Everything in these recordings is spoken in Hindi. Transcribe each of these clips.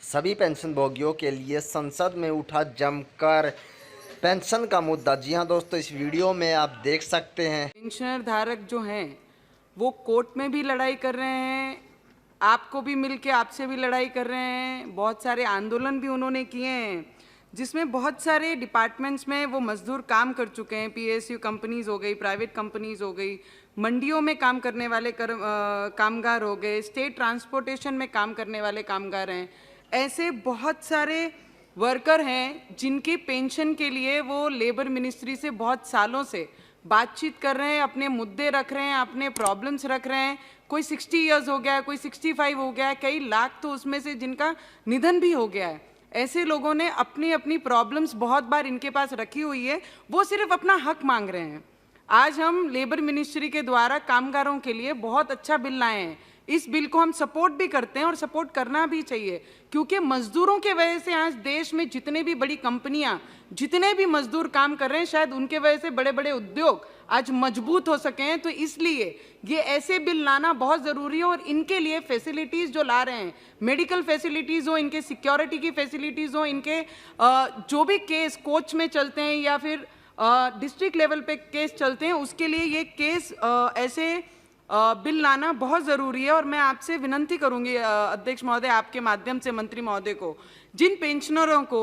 सभी पेंशन भोगियों के लिए संसद में उठा जमकर पेंशन का मुद्दा। जी हां दोस्तों, इस वीडियो में आप देख सकते हैं पेंशनर धारक जो हैं वो कोर्ट में भी लड़ाई कर रहे हैं, आपको भी मिलके आपसे भी लड़ाई कर रहे हैं। बहुत सारे आंदोलन भी उन्होंने किए हैं जिसमें बहुत सारे डिपार्टमेंट्स में वो मजदूर काम कर चुके हैं। पीएसयू कंपनीज हो गई, प्राइवेट कंपनीज हो गई, मंडियों में काम करने वाले कामगार हो गए, स्टेट ट्रांसपोर्टेशन में काम करने वाले कामगार हैं। ऐसे बहुत सारे वर्कर हैं जिनकी पेंशन के लिए वो लेबर मिनिस्ट्री से बहुत सालों से बातचीत कर रहे हैं, अपने मुद्दे रख रहे हैं, अपने प्रॉब्लम्स रख रहे हैं। कोई 60 इयर्स हो गया है, कोई 65 हो गया है, कई लाख तो उसमें से जिनका निधन भी हो गया है। ऐसे लोगों ने अपनी अपनी प्रॉब्लम्स बहुत बार इनके पास रखी हुई है, वो सिर्फ अपना हक मांग रहे हैं। आज हम लेबर मिनिस्ट्री के द्वारा कामगारों के लिए बहुत अच्छा बिल लाए हैं। इस बिल को हम सपोर्ट भी करते हैं और सपोर्ट करना भी चाहिए, क्योंकि मजदूरों के वजह से आज देश में जितने भी बड़ी कंपनियां, जितने भी मजदूर काम कर रहे हैं, शायद उनके वजह से बड़े बड़े उद्योग आज मजबूत हो सके हैं। तो इसलिए ये ऐसे बिल लाना बहुत ज़रूरी है और इनके लिए फैसिलिटीज़ जो ला रहे हैं, मेडिकल फैसिलिटीज़ हो, इनके सिक्योरिटी की फैसिलिटीज़ हो, इनके जो भी केस कोर्ट में चलते हैं या फिर डिस्ट्रिक्ट लेवल पे केस चलते हैं, उसके लिए ये केस ऐसे बिल लाना बहुत ज़रूरी है। और मैं आपसे विनंती करूंगी अध्यक्ष महोदय, आपके माध्यम से मंत्री महोदय को, जिन पेंशनरों को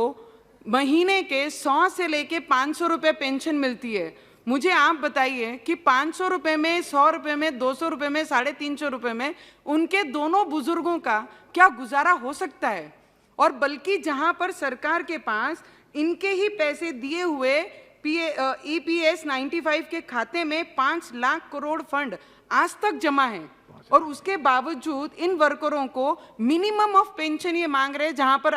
महीने के 100 से लेके 500 रुपये पेंशन मिलती है, मुझे आप बताइए कि 500 रुपये में, 100 रुपये में, 200 रुपये में, 350 रुपये में उनके दोनों बुजुर्गों का क्या गुजारा हो सकता है? और बल्कि जहां पर सरकार के पास इनके ही पैसे दिए हुए EPS 95 के खाते में 5 लाख करोड़ फंड आज तक जमा है, और उसके बावजूद इन वर्करों को मिनिमम ऑफ पेंशन ये मांग रहे हैं, जहां पर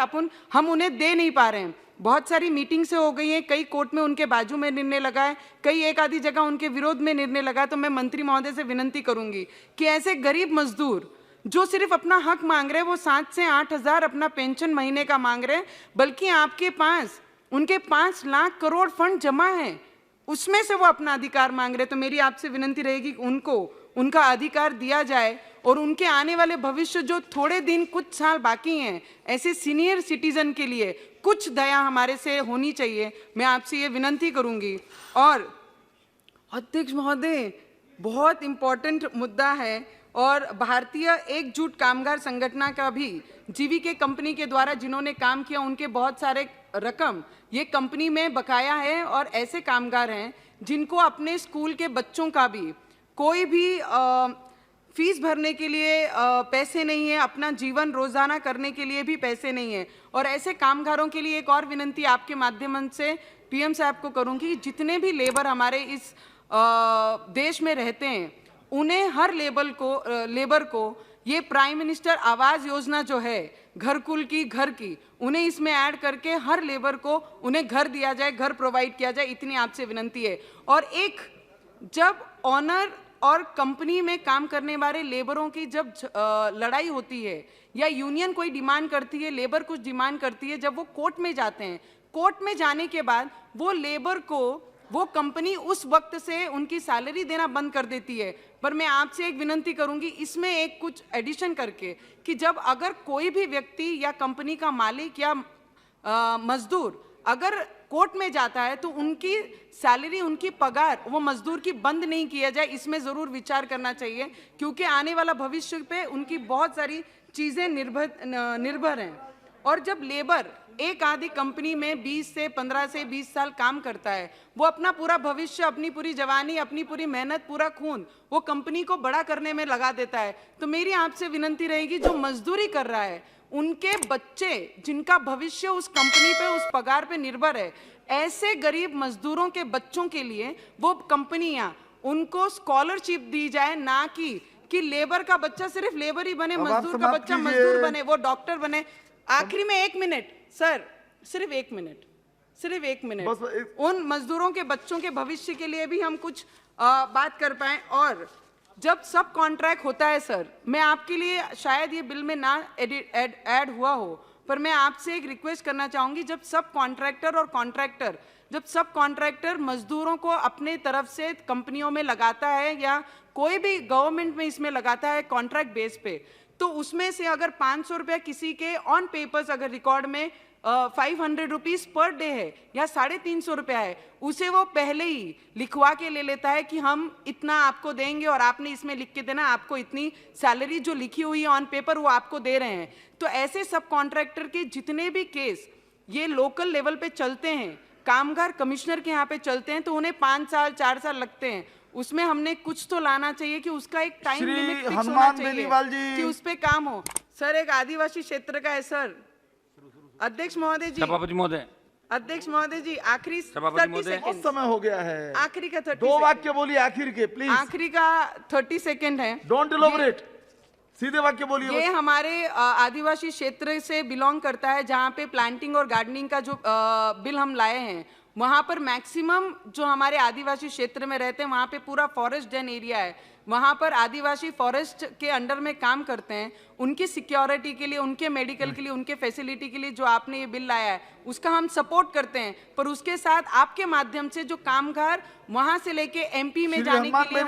हम उन्हें दे नहीं पा रहे हैं। बहुत सारी मीटिंग से हो गई हैं, कई कोर्ट में उनके बाजू में निर्णय लगा है, कई एक आधी जगह उनके विरोध में निर्णय लगा है। तो मैं मंत्री महोदय से विनंती करूंगी कि ऐसे गरीब मजदूर जो सिर्फ अपना हक मांग रहे हैं, वो 7 से 8 हज़ार अपना पेंशन महीने का मांग रहे हैं, बल्कि आपके पास उनके 5 लाख करोड़ फंड जमा है, उसमें से वो अपना अधिकार मांग रहे हैं। तो मेरी आपसे विनंती रहेगी कि उनको उनका अधिकार दिया जाए और उनके आने वाले भविष्य, जो थोड़े दिन कुछ साल बाकी हैं, ऐसे सीनियर सिटीजन के लिए कुछ दया हमारे से होनी चाहिए। मैं आपसे ये विनंती करूंगी। और अध्यक्ष महोदय, बहुत इंपॉर्टेंट मुद्दा है, और भारतीय एकजुट कामगार संगठन का भी जीवीके कंपनी के द्वारा जिन्होंने काम किया, उनके बहुत सारे रकम ये कंपनी में बकाया है। और ऐसे कामगार हैं जिनको अपने स्कूल के बच्चों का भी कोई भी फीस भरने के लिए पैसे नहीं है, अपना जीवन रोजाना करने के लिए भी पैसे नहीं है। और ऐसे कामगारों के लिए एक और विनंती आपके माध्यम से PM साहब को करूंगी, जितने भी लेबर हमारे इस देश में रहते हैं, उन्हें हर लेबर को ये प्राइम मिनिस्टर आवास योजना जो है, घरकुल की, घर की, उन्हें इसमें ऐड करके हर लेबर को उन्हें घर दिया जाए, घर प्रोवाइड किया जाए, इतनी आपसे विनंती है। और एक, जब ऑनर और कंपनी में काम करने वाले लेबरों की जब लड़ाई होती है या यूनियन कोई डिमांड करती है, लेबर कुछ डिमांड करती है, जब वो कोर्ट में जाते हैं, कोर्ट में जाने के बाद वो लेबर को वो कंपनी उस वक्त से उनकी सैलरी देना बंद कर देती है। पर मैं आपसे एक विनंती करूंगी, इसमें एक कुछ एडिशन करके, कि जब अगर कोई भी व्यक्ति या कंपनी का मालिक या मजदूर अगर कोर्ट में जाता है, तो उनकी सैलरी, उनकी पगार वो मजदूर की बंद नहीं किया जाए, इसमें ज़रूर विचार करना चाहिए, क्योंकि आने वाला भविष्य पे उनकी बहुत सारी चीज़ें निर्भर हैं। और जब लेबर एक आधी कंपनी में 15 से 20 साल काम करता है, वो अपना पूरा भविष्य, अपनी पूरी जवानी, अपनी पूरी मेहनत, पूरा खून वो कंपनी को बड़ा करने में लगा देता है। तो मेरी आपसे विनंती रहेगी, जो मजदूरी कर रहा है, उनके बच्चे जिनका भविष्य उस कंपनी पे, उस पगार पे निर्भर है, ऐसे गरीब मजदूरों के बच्चों के लिए वो कंपनियां उनको स्कॉलरशिप दी जाए, ना कि लेबर का बच्चा सिर्फ लेबर ही बने, मजदूर का बच्चा मजदूर बने, वो डॉक्टर बने। आखिरी में 1 मिनट सर, सिर्फ 1 मिनट, उन मजदूरों के बच्चों के भविष्य के लिए भी हम कुछ बात कर पाए। और जब सब कॉन्ट्रैक्ट होता है सर, मैं आपके लिए, शायद ये बिल में ना ऐड हुआ हो, पर मैं आपसे एक रिक्वेस्ट करना चाहूंगी, जब सब कॉन्ट्रैक्टर मजदूरों को अपने तरफ से कंपनियों में लगाता है या कोई भी गवर्नमेंट में इसमें लगाता है कॉन्ट्रैक्ट बेस पे, तो उसमें से अगर 500 रुपया किसी के ऑन पेपर्स अगर रिकॉर्ड में 500 रुपीज पर डे है या 350 रुपया है, उसे वो पहले ही लिखवा के ले लेता है कि हम इतना आपको देंगे और आपने इसमें लिख के देना, आपको इतनी सैलरी जो लिखी हुई है ऑन पेपर वो आपको दे रहे हैं। तो ऐसे सब कॉन्ट्रैक्टर के जितने भी केस ये लोकल लेवल पे चलते हैं, कामगार कमिश्नर के यहाँ पे चलते हैं, तो उन्हें 5 साल 4 साल लगते हैं। उसमें हमने कुछ तो लाना चाहिए कि उसका एक टाइम श्री लिमिट फिक्स होना हनुमान चाहिए बेनीवाल जी। कि उस पे काम हो। सर एक आदिवासी क्षेत्र का है सर। अध्यक्ष महोदय जी, सभापति महोदय, अध्यक्ष महोदय जी, आखिरी सभापति 30 महोदय। बहुत सेकंड, समय हो गया है, आखिरी का 30 2 सेकंड। वाक्य बोलिए आखिर के प्लीज, आखिरी का 30 सेकंड है। डोंट इलैबोरेट, सीधे वाक्य बोलिए ये बस। हमारे आदिवासी क्षेत्र से बिलोंग करता है, जहाँ पे प्लांटिंग और गार्डनिंग का जो बिल हम लाए हैं, वहाँ पर मैक्सिमम जो हमारे आदिवासी क्षेत्र में रहते हैं वहाँ पे पूरा फॉरेस्ट डेन एरिया है, वहाँ पर आदिवासी फॉरेस्ट के अंडर में काम करते हैं। उनकी सिक्योरिटी के लिए, उनके मेडिकल के लिए, उनके फैसिलिटी के लिए जो आपने ये बिल लाया है उसका हम सपोर्ट करते हैं, पर उसके साथ आपके माध्यम से जो कामगार वहाँ से लेके MP में श्री जाने हनुमान के लिए